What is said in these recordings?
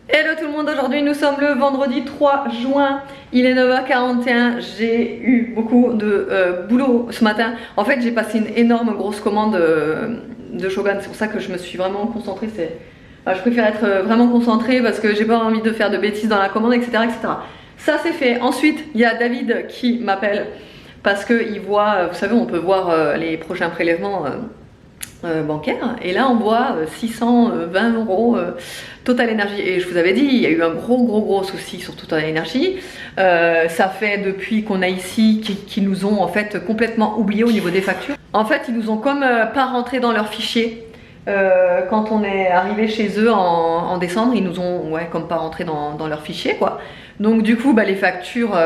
Hello tout le monde, aujourd'hui nous sommes le vendredi 3 juin, il est 9h41, j'ai eu beaucoup de boulot ce matin. En fait j'ai passé une énorme grosse commande de Shogun, c'est pour ça que je me suis vraiment concentrée. Je préfère être vraiment concentrée parce que j'ai pas envie de faire de bêtises dans la commande, etc. etc. Ça c'est fait. Ensuite il y a David qui m'appelle parce qu'il voit, vous savez on peut voir les prochains prélèvements bancaire, et là on voit 620 euros Total Energy, et je vous avais dit il y a eu un gros souci sur Total Energy. Ça fait depuis qu'on a ici qu'ils nous ont en fait complètement oublié au niveau des factures. En fait ils nous ont comme pas rentré dans leur fichier. Quand on est arrivé chez eux en décembre, ils nous ont comme pas rentré dans leur fichier quoi. Donc du coup les factures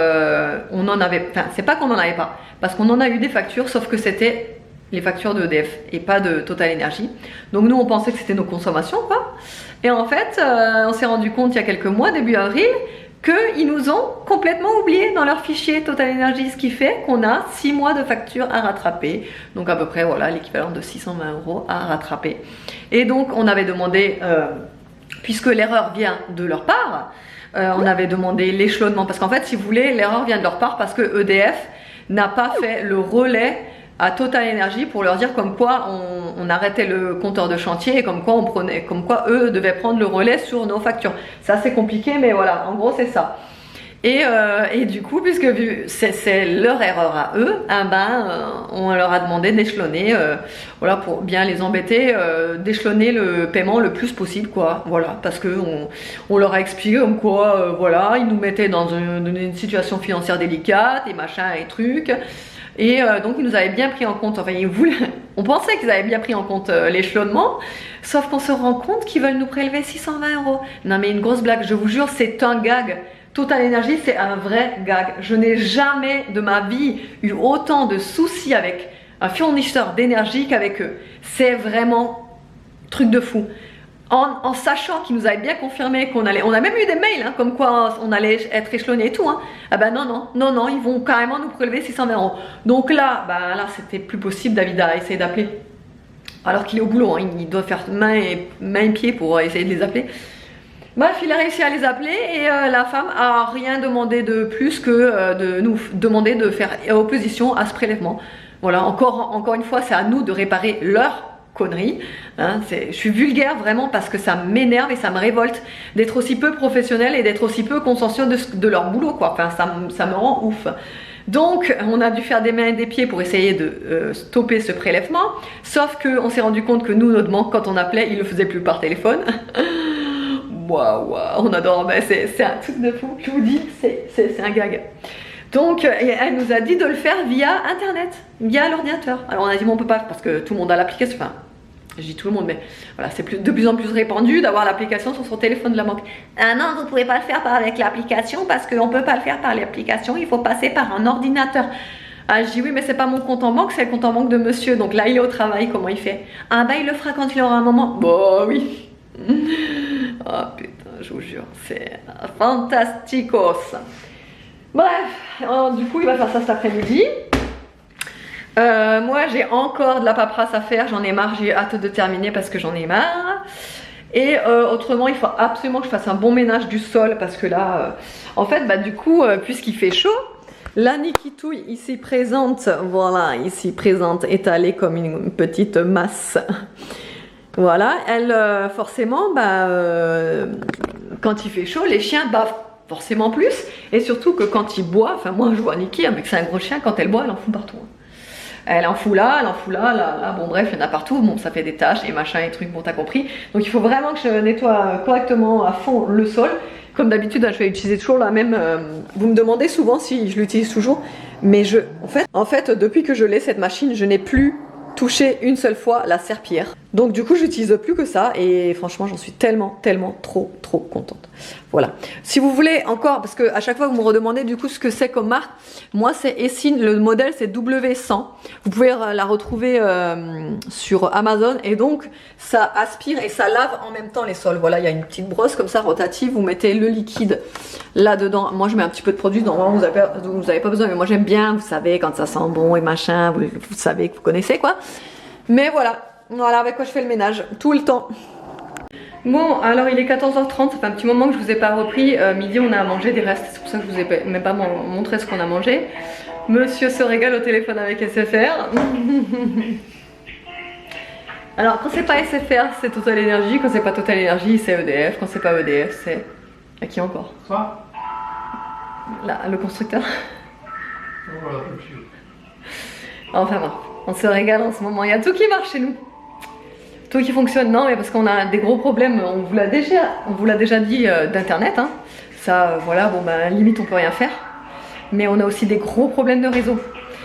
on en avait, enfin c'est pas qu'on en avait pas, parce qu'on en a eu des factures, sauf que c'était les factures de EDF et pas de Total Energy. Donc nous on pensait que c'était nos consommations quoi. Et en fait on s'est rendu compte il y a quelques mois, début avril, qu'ils nous ont complètement oubliés dans leur fichier Total Energy, ce qui fait qu'on a 6 mois de factures à rattraper. Donc à peu près voilà l'équivalent de 620 euros à rattraper. Et donc on avait demandé, puisque l'erreur vient de leur part, on avait demandé l'échelonnement, parce qu'en fait si vous voulez l'erreur vient de leur part parce que EDF n'a pas fait le relais à Total Energy pour leur dire comme quoi on arrêtait le compteur de chantier et comme quoi eux devaient prendre le relais sur nos factures. C'est assez compliqué mais voilà, en gros c'est ça. Et du coup, puisque c'est leur erreur à eux, on leur a demandé d'échelonner, voilà, pour bien les embêter, d'échelonner le paiement le plus possible, quoi. Voilà, parce que on leur a expliqué comme quoi, voilà, ils nous mettaient dans une situation financière délicate et machin et trucs. Et donc ils nous avaient bien pris en compte, enfin on pensait qu'ils avaient bien pris en compte l'échelonnement, sauf qu'on se rend compte qu'ils veulent nous prélever 620 euros. Non mais une grosse blague, je vous jure, c'est un gag. Total Energy, c'est un vrai gag. Je n'ai jamais de ma vie eu autant de soucis avec un fournisseur d'énergie qu'avec eux. C'est vraiment truc de fou. En sachant qu'ils nous avaient bien confirmé qu'on allait, on a même eu des mails hein, comme quoi on allait être échelonné et tout hein. Ah ben non, ils vont carrément nous prélever 620 euros. Donc là, là c'était plus possible. David a essayé d'appeler alors qu'il est au boulot, hein, il doit faire main et pied pour essayer de les appeler. Bref, il a réussi à les appeler et la femme a rien demandé de plus que de nous demander de faire opposition à ce prélèvement. Voilà, encore une fois, c'est à nous de réparer leur connerie. Hein, je suis vulgaire vraiment parce que ça m'énerve et ça me révolte d'être aussi peu professionnel et d'être aussi peu consciencieux de leur boulot quoi. Enfin, ça me rend ouf. Donc on a dû faire des mains et des pieds pour essayer de stopper ce prélèvement, sauf qu'on s'est rendu compte que nous, notre banque, quand on appelait, il le faisait plus par téléphone. Waouh, on adore, mais c'est un truc de fou, je vous dis, c'est un gag. Donc elle nous a dit de le faire via internet, via l'ordinateur. Alors on a dit bon, on peut pas parce que tout le monde a l'application, enfin je dis tout le monde mais voilà, c'est de plus en plus répandu d'avoir l'application sur son téléphone de la banque. Ah non, vous pouvez pas le faire avec l'application parce qu'on peut pas le faire par l'application, il faut passer par un ordinateur. Ah, je dis oui mais c'est pas mon compte en banque, c'est le compte en banque de monsieur, donc là il est au travail, comment il fait? Ah il le fera quand il aura un moment. Bon oui. Oh putain, je vous jure, c'est fantasticos. Bref, du coup il va faire ça cet après-midi. Moi j'ai encore de la paperasse à faire, j'en ai marre, j'ai hâte de terminer parce que j'en ai marre. Et autrement il faut absolument que je fasse un bon ménage du sol parce que là, en fait du coup puisqu'il fait chaud, la Nikitouille ici présente, voilà, ici présente, étalée comme une petite masse. Voilà, elle forcément, quand il fait chaud, les chiens bavent forcément plus. Et surtout que quand il boit, enfin moi je vois Niki, avec c'est un gros chien, quand elle boit, elle en fout partout. Elle en fout là, là, bon bref, il y en a partout, bon ça fait des taches et machin et trucs, bon t'as compris. Donc il faut vraiment que je nettoie correctement à fond le sol. Comme d'habitude, je vais utiliser toujours la même, vous me demandez souvent si je l'utilise toujours, mais en fait, depuis que je l'ai cette machine, je n'ai plus touché une seule fois la serpillière. Donc du coup j'utilise plus que ça et franchement j'en suis tellement trop contente. Voilà. Si vous voulez encore, parce que à chaque fois vous me redemandez du coup ce que c'est comme marque, moi c'est Essin, le modèle c'est W100. Vous pouvez la retrouver sur Amazon et donc ça aspire et ça lave en même temps les sols. Voilà, il y a une petite brosse comme ça rotative, vous mettez le liquide là-dedans. Moi je mets un petit peu de produit, normalement vous avez pas besoin, mais moi j'aime bien, vous savez, quand ça sent bon et machin, vous savez que vous connaissez quoi. Mais voilà, avec quoi je fais le ménage tout le temps. Bon, alors il est 14h30, ça fait un petit moment que je vous ai pas repris. Midi, on a mangé des restes, c'est pour ça que je vous ai même pas montré ce qu'on a mangé. Monsieur se régale au téléphone avec SFR. Alors, quand c'est pas SFR, c'est Total Energy. Quand c'est pas Total Energy, c'est EDF. Quand c'est pas EDF, c'est. À qui encore? Quoi? Là, le constructeur. Voilà, Enfin bon, on se régale en ce moment. Il y a tout qui marche chez nous. Tout qui fonctionne, non, mais parce qu'on a des gros problèmes. On vous l'a déjà dit d'internet. Hein. Ça, voilà, bon bah limite on peut rien faire. Mais on a aussi des gros problèmes de réseau.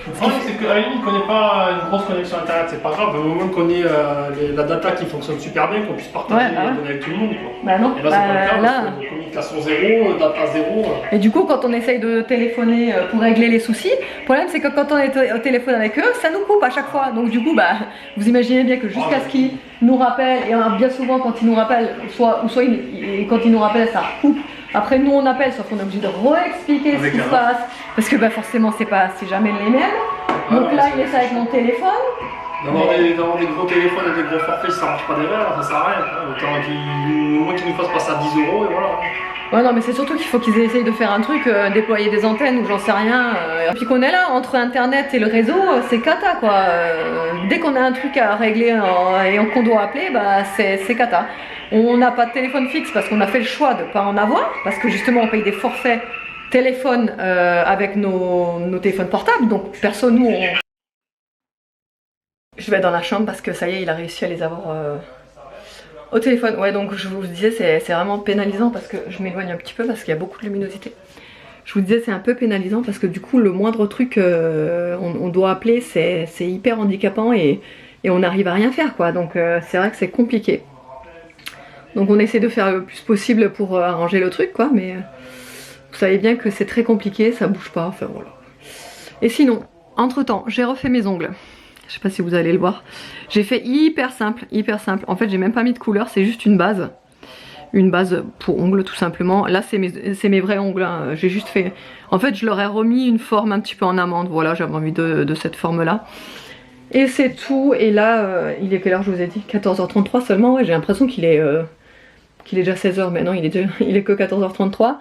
Le problème, c'est qu'à la limite, on ne connaît pas une grosse connexion internet, c'est pas grave, au moment qu'on ait la data qui fonctionne super bien, qu'on puisse partager les données avec tout le monde. Quoi. Bah non, et là, c'est pas le cas, parce que communication zéro, data zéro. Et du coup, quand on essaye de téléphoner pour régler les soucis, le problème c'est que quand on est au téléphone avec eux, ça nous coupe à chaque fois. Donc du coup, bah, vous imaginez bien que jusqu'à ce qu'ils nous rappellent, et bien souvent quand ils nous rappellent, soit quand ils nous rappellent, ça coupe. Après nous on appelle, sauf qu'on est obligé de réexpliquer ce qui se passe, parce que bah, forcément c'est jamais les mêmes. Donc là il est ça avec mon téléphone. D'avoir des gros téléphones et des gros forfaits, ça marche pas derrière, ça sert à rien. Autant au moins qu'ils nous fassent passer à 10 € et voilà. Ouais non mais c'est surtout qu'il faut qu'ils essayent de faire un truc, déployer des antennes ou j'en sais rien. Et puis qu'on est là, entre internet et le réseau, c'est cata quoi. Dès qu'on a un truc à régler et qu'on doit appeler, bah c'est cata. On n'a pas de téléphone fixe parce qu'on a fait le choix de ne pas en avoir, parce que justement on paye des forfaits téléphone avec nos téléphones portables, donc perso nous on... Je vais dans la chambre parce que ça y est il a réussi à les avoir au téléphone. Ouais donc je vous disais c'est vraiment pénalisant parce que je m'éloigne un petit peu parce qu'il y a beaucoup de luminosité. Je vous disais c'est un peu pénalisant parce que du coup le moindre truc on doit appeler c'est hyper handicapant et on n'arrive à rien faire quoi, donc c'est vrai que c'est compliqué. Donc on essaie de faire le plus possible pour arranger le truc quoi, mais vous savez bien que c'est très compliqué, ça bouge pas, enfin voilà. Et sinon, entre temps, j'ai refait mes ongles. Je sais pas si vous allez le voir. J'ai fait hyper simple, hyper simple. En fait j'ai même pas mis de couleur, c'est juste une base. Une base pour ongles tout simplement. Là c'est mes vrais ongles, hein. J'ai juste fait... En fait je leur ai remis une forme un petit peu en amande, voilà j'avais envie de cette forme là. Et c'est tout, et là il est quelle heure je vous ai dit? 14h33 seulement, ouais j'ai l'impression qu'il est déjà 16h, mais non il est que 14h33.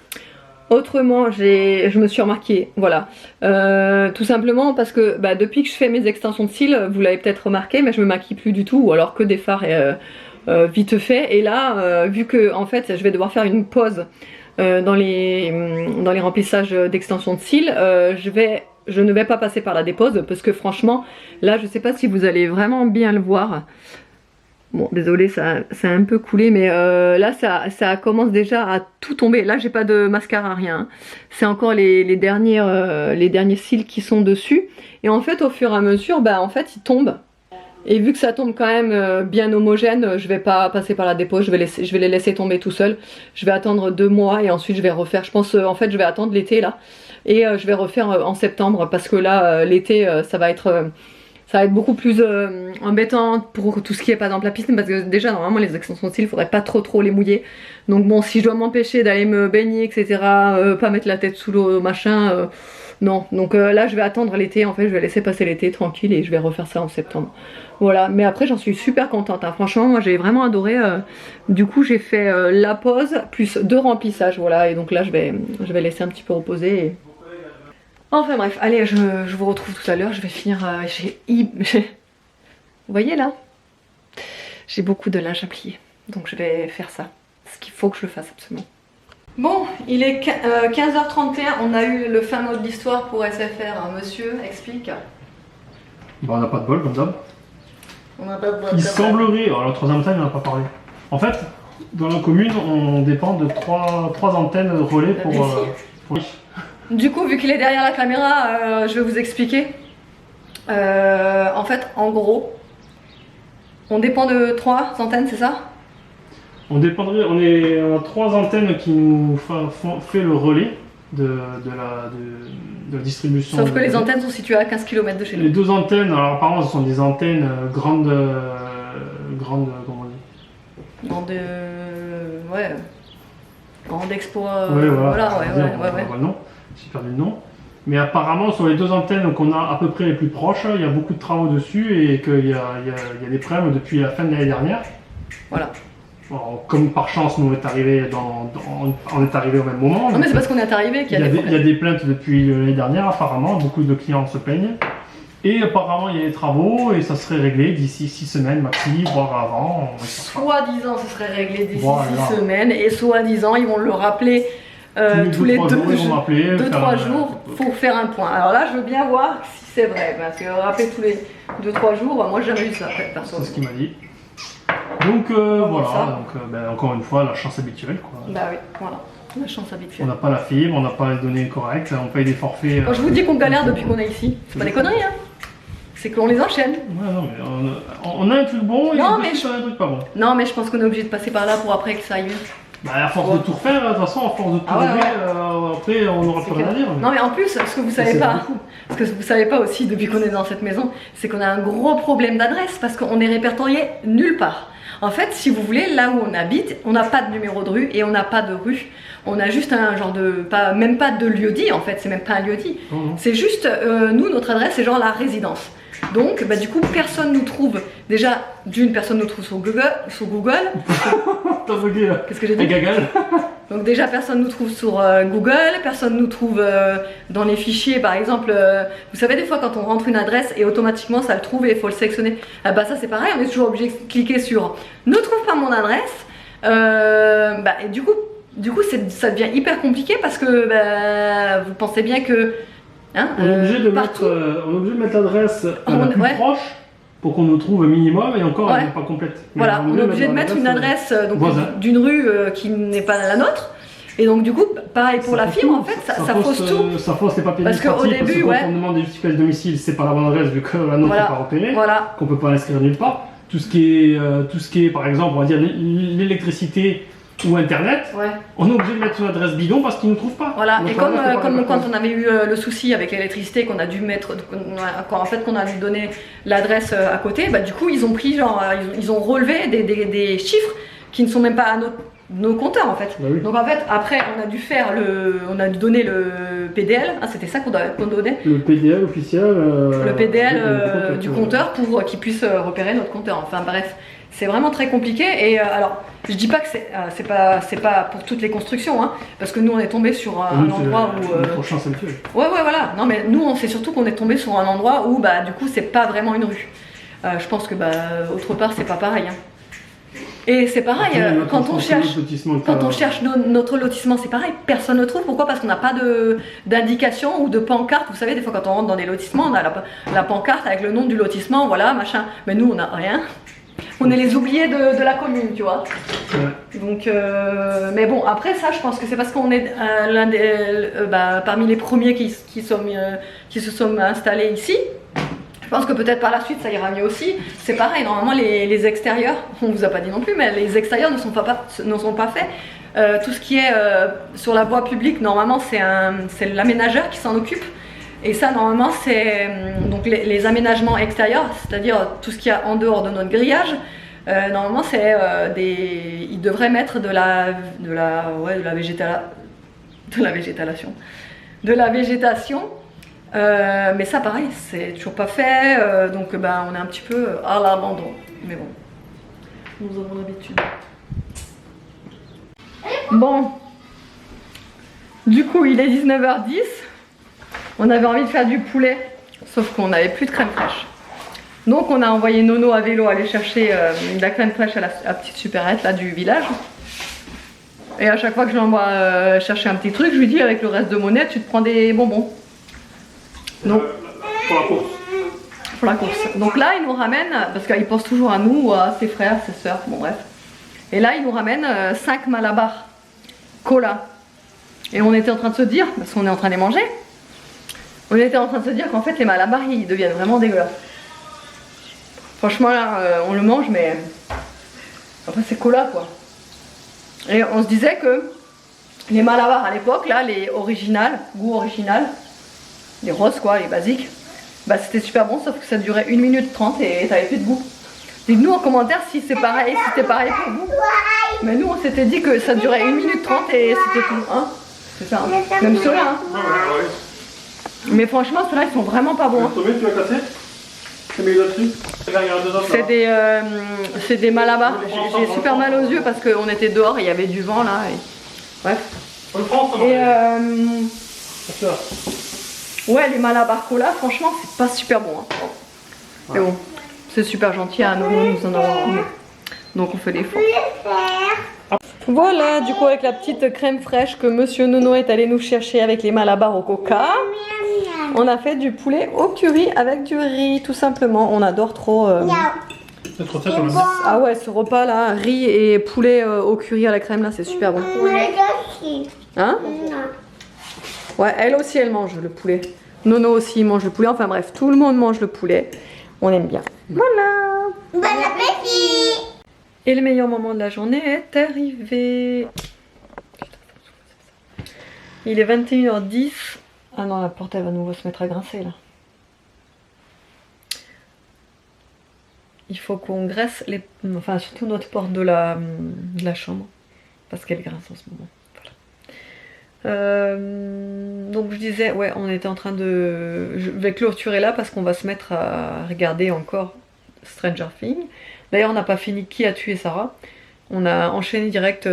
Autrement je me suis remarquée, voilà, tout simplement parce que bah, depuis que je fais mes extensions de cils, vous l'avez peut-être remarqué, mais je me maquille plus du tout, ou alors que des fards vite fait. Et là vu que en fait je vais devoir faire une pause dans les remplissages d'extensions de cils, je ne vais pas passer par la dépose parce que franchement là je sais pas si vous allez vraiment bien le voir. Bon désolé ça a un peu coulé, mais là ça commence déjà à tout tomber. Là j'ai pas de mascara, rien, c'est encore les derniers cils qui sont dessus, et en fait au fur et à mesure bah en fait ils tombent. Et vu que ça tombe quand même bien homogène, je vais pas passer par la dépose, je vais les laisser tomber tout seul. Je vais attendre 2 mois et ensuite je vais refaire, je pense en fait je vais attendre l'été là. Et je vais refaire en septembre parce que là l'été ça va être beaucoup plus embêtant pour tout ce qui est par exemple la piscine, parce que déjà normalement les extensions de cils il faudrait pas trop les mouiller. Donc bon si je dois m'empêcher d'aller me baigner etc, pas mettre la tête sous l'eau machin, non. Donc là je vais attendre l'été, en fait je vais laisser passer l'été tranquille et je vais refaire ça en septembre. Voilà, mais après j'en suis super contente, hein. Franchement moi j'ai vraiment adoré, du coup j'ai fait la pause plus 2 remplissages, voilà, et donc là je vais laisser un petit peu reposer et... Enfin bref, allez je vous retrouve tout à l'heure, je vais finir, vous voyez là, j'ai beaucoup de linge à plier, donc je vais faire ça, parce qu'il faut que je le fasse absolument. Bon, il est 15h31, on a eu le fin mot de l'histoire pour SFR, hein. Monsieur, explique. Bah on n'a pas de bol comme ça. On n'a pas de bol. Il semblerait, alors le troisième time on n'a pas parlé. En fait, dans la commune on dépend de 3 antennes relais pour... Du coup, vu qu'il est derrière la caméra, je vais vous expliquer. En fait, en gros, on dépend de 3 antennes, c'est ça? On a 3 antennes qui nous fait le relais de la distribution. Sauf que les antennes sont situées à 15 km de chez nous. Les 2 antennes, alors apparemment ce sont des antennes grandes, comment on dit? Ouais. Grande expo. Ouais, voilà, ouais. Non, j'ai perdu le nom. Mais apparemment sur les 2 antennes qu'on a à peu près les plus proches, il y a beaucoup de travaux dessus et qu'il y a des problèmes depuis la fin de l'année dernière. Voilà. alors, comme par chance, nous on est arrivé on est arrivé au même moment. Non mais c'est parce qu'on est arrivé qu'il y a des il y a des plaintes depuis l'année dernière apparemment, beaucoup de clients se plaignent. Et apparemment il y a des travaux et ça serait réglé d'ici 6 semaines maxi, voire avant. Soi-disant ce serait réglé d'ici 6 semaines et soi-disant ils vont le rappeler tous les 2-3 jours pour faire un point. Alors là je veux bien voir si c'est vrai, parce que rappeler tous les 2-3 jours, moi j'ai jamais eu ça en fait, c'est ce qu'il m'a dit. Donc voilà, encore une fois la chance habituelle quoi. Bah oui, voilà. La chance habituelle. On n'a pas la fibre, on n'a pas les données correctes, on paye des forfaits. Quand je vous dis qu'on galère depuis qu'on est ici, c'est pas des conneries hein. C'est qu'on les enchaîne. Ouais, non, mais on a un truc bon et on a un truc pas bon. Non, mais je pense qu'on est obligé de passer par là pour après que ça aille mieux. Bah, à force de tout refaire, de toute façon, à force de tout relever, après on n'aura plus rien à dire. Mais... Non, mais en plus, ce que vous savez pas aussi depuis qu'on est dans cette maison, c'est qu'on a un gros problème d'adresse parce qu'on est répertorié nulle part. En fait, si vous voulez, là où on habite, on n'a pas de numéro de rue et on n'a pas de rue. On a juste un genre de... même pas de lieu-dit, en fait, c'est même pas un lieu-dit. C'est juste, nous, notre adresse, c'est genre la résidence. Donc, bah, du coup, personne nous trouve. Déjà, personne nous trouve sur Google. Qu'est-ce que j'ai dit? Donc déjà, personne nous trouve sur Google, personne nous trouve dans les fichiers, par exemple. Vous savez, des fois, quand on rentre une adresse et automatiquement, ça le trouve et il faut le sélectionner. Ah bah ça, c'est pareil, on est toujours obligé de cliquer sur « Ne trouve pas mon adresse ». Et du coup, ça devient hyper compliqué parce que vous pensez bien que... Hein, on est obligé de mettre l'adresse la plus proche pour qu'on nous trouve un minimum et encore elle n'est pas complète. Mais voilà, on est obligé de mettre une adresse d'une rue qui n'est pas la nôtre. Et donc du coup, pareil pour la fibre, en fait, ça fausse tout. Ça fausse les papiers parce administratifs, qu'au début, quand on demande des justificatifs de domicile, c'est pas la bonne adresse vu que la nôtre n'est pas repérée, qu'on peut pas l'inscrire nulle part. Tout ce qui est, par exemple, on va dire l'électricité ou internet, on est obligé de mettre une adresse bidon parce qu'ils ne trouvent pas. Voilà, et comme quand on avait eu le souci avec l'électricité, qu'on a dû mettre, qu'on a dû donner l'adresse à côté, bah du coup ils ont pris genre, ils ont relevé des chiffres qui ne sont même pas à nos compteurs en fait. Donc en fait après on a dû donner le PDL, c'était ça qu'on donnait. Le PDL officiel. Le PDL du compteur pour qu'ils puissent repérer notre compteur. Enfin bref. C'est vraiment très compliqué et alors je dis pas que c'est pas pour toutes les constructions hein, parce que nous on est tombé sur un endroit où voilà, non mais nous on sait surtout qu'on est tombé sur un endroit où bah du coup c'est pas vraiment une rue. Je pense que autre part c'est pas pareil hein. Et c'est pareil, quand on cherche notre lotissement, c'est pareil, personne ne le trouve. Pourquoi? Parce qu'on n'a pas d'indication ou de pancarte. Vous savez, des fois quand on rentre dans des lotissements, on a la pancarte avec le nom du lotissement, voilà, machin. Mais nous, on n'a rien. On est les oubliés de la commune, tu vois. Donc, mais bon, après ça, je pense que c'est parce qu'on est parmi les premiers qui se sont installés ici. Je pense que peut-être par la suite ça ira mieux aussi. C'est pareil, normalement les extérieurs, on vous a pas dit non plus, mais les extérieurs ne sont pas faits. Tout ce qui est sur la voie publique, normalement c'est l'aménageur qui s'en occupe. Et ça normalement c'est donc les aménagements extérieurs, c'est-à-dire tout ce qu'il y a en dehors de notre grillage. Normalement c'est ils devraient mettre de la végétation. Mais ça pareil, c'est toujours pas fait, donc on est un petit peu à l'abandon. Mais bon, nous avons l'habitude. Bon, du coup il est 19h10. On avait envie de faire du poulet, sauf qu'on n'avait plus de crème fraîche. Donc on a envoyé Nono à vélo aller chercher de la crème fraîche à la petite supérette là du village. Et à chaque fois que je l'envoie chercher un petit truc, je lui dis avec le reste de monnaie, tu te prends des bonbons. Donc, pour la course. Pour la course. Donc là, il nous ramène, parce qu'il pense toujours à nous ou à ses frères, ses soeurs, bon bref. Et là, il nous ramène 5 Malabar cola. Et on était en train de se dire, parce qu'on est en train de les manger, on était en train de se dire qu'en fait, les Malabar, ils deviennent vraiment dégueulasses. Franchement, là, on le mange, mais enfin, c'est cola, quoi. Et on se disait que les Malabar à l'époque, là, les originales, goût original, les roses quoi, les basiques, c'était super bon, sauf que ça durait 1 minute 30 et t'avais plus de goût. Dites-nous en commentaire si c'est pareil, si c'était pareil pour vous. Mais nous on s'était dit que ça durait 1 minute 30 et c'était tout, hein. C'est ça, hein. Même ceux-là, hein. Mais franchement, ceux-là ils sont vraiment pas bons. Tu vas casser? C'est des malabars. J'ai super mal aux yeux parce qu'on était dehors et il y avait du vent là. Et... Bref. Ouais, les malabars cola, franchement, c'est pas super bon. Hein. Mais bon, c'est super gentil à nous en avoir emmené. Donc on fait l'effort. Voilà, du coup avec la petite crème fraîche que Monsieur Nono est allé nous chercher avec les malabars au coca, on a fait du poulet au curry avec du riz, tout simplement. On adore trop. C'est trop ça, Ah ouais, ce repas là, riz et poulet au curry à la crème là, c'est super bon. Hein? Ouais, elle aussi elle mange le poulet. Nono aussi mange le poulet. Enfin bref, tout le monde mange le poulet. On aime bien. Voilà. Bon appétit. Et le meilleur moment de la journée est arrivé. Il est 21h10. Ah non, la porte elle va nouveau se mettre à grincer là. Il faut qu'on graisse les... Enfin surtout notre porte de la chambre. Parce qu'elle grince en ce moment. Voilà. Donc je disais, ouais, on était en train de... Je vais clôturer là parce qu'on va se mettre à regarder encore Stranger Things. D'ailleurs on n'a pas fini Qui a tué Sarah. On a enchaîné direct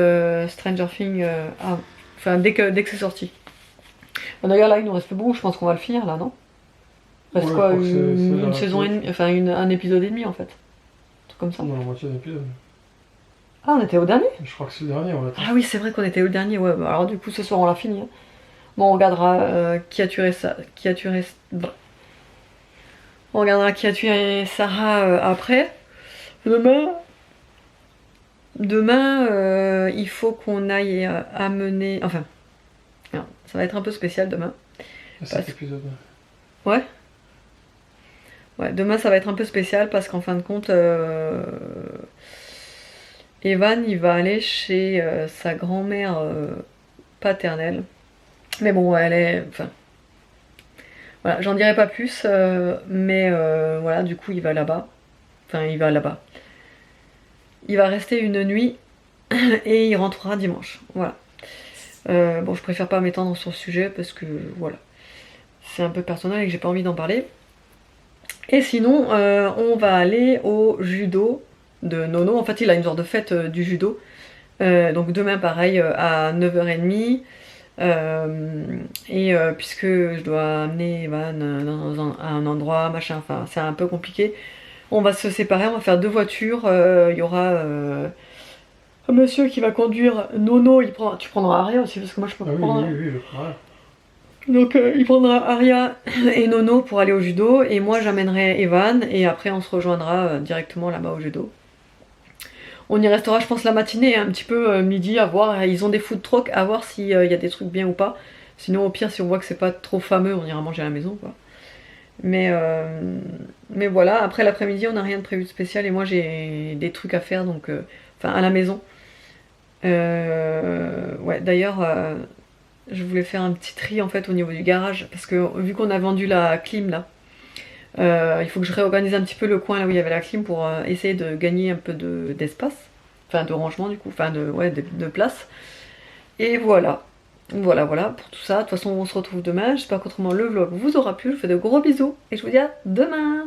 Stranger Things enfin dès que c'est sorti. Bon, d'ailleurs là il nous reste plus beaucoup, je pense qu'on va le finir là, non? Il reste quoi, une saison et demie, enfin un épisode et demi en fait. Un truc comme ça. Non, la moitié d'un épisode. Ah, on était au dernier? Je crois que c'est le dernier, ouais. Ah oui, c'est vrai qu'on était au dernier, ouais. Alors du coup ce soir on l'a fini. Hein. Bon, on regardera Qui a tué ça, on regardera Qui a tué Sarah après. Demain, il faut qu'on aille amener... Enfin, non, ça va être un peu spécial demain. Cet épisode. Ouais. Ouais, demain ça va être un peu spécial parce qu'en fin de compte, Evan il va aller chez sa grand-mère paternelle. Mais bon, elle est... Enfin... Voilà, j'en dirai pas plus, mais voilà, du coup il va là-bas. Enfin, il va là-bas. Il va rester une nuit et il rentrera dimanche. Voilà. Bon, je préfère pas m'étendre sur ce sujet parce que voilà, c'est un peu personnel et que j'ai pas envie d'en parler. Et sinon, on va aller au judo de Nono. En fait, il a une sorte de fête du judo. Donc demain, pareil, à 9h30. Puisque je dois amener Evan dans un endroit, machin, enfin, c'est un peu compliqué. On va se séparer, on va faire 2 voitures. Il y aura un monsieur qui va conduire Nono. Tu prendras Aria aussi parce que moi je peux pas prendre. Oui, je prendrai. Donc il prendra Aria et Nono pour aller au judo. Et moi j'amènerai Evan. Et après on se rejoindra directement là-bas au judo. On y restera je pense la matinée, un petit peu midi à voir. Ils ont des food trucks à voir s'il y a des trucs bien ou pas. Sinon au pire si on voit que c'est pas trop fameux on ira manger à la maison quoi. Mais voilà, après l'après-midi on n'a rien de prévu de spécial et moi j'ai des trucs à faire donc enfin à la maison. Ouais d'ailleurs je voulais faire un petit tri en fait au niveau du garage parce que vu qu'on a vendu la clim là, il faut que je réorganise un petit peu le coin là où il y avait la clim pour essayer de gagner un peu d'espace, enfin de rangement du coup, enfin de place. Et voilà. Voilà pour tout ça. De toute façon on se retrouve demain. J'espère qu'autrement le vlog vous aura plu. Je vous fais de gros bisous et je vous dis à demain.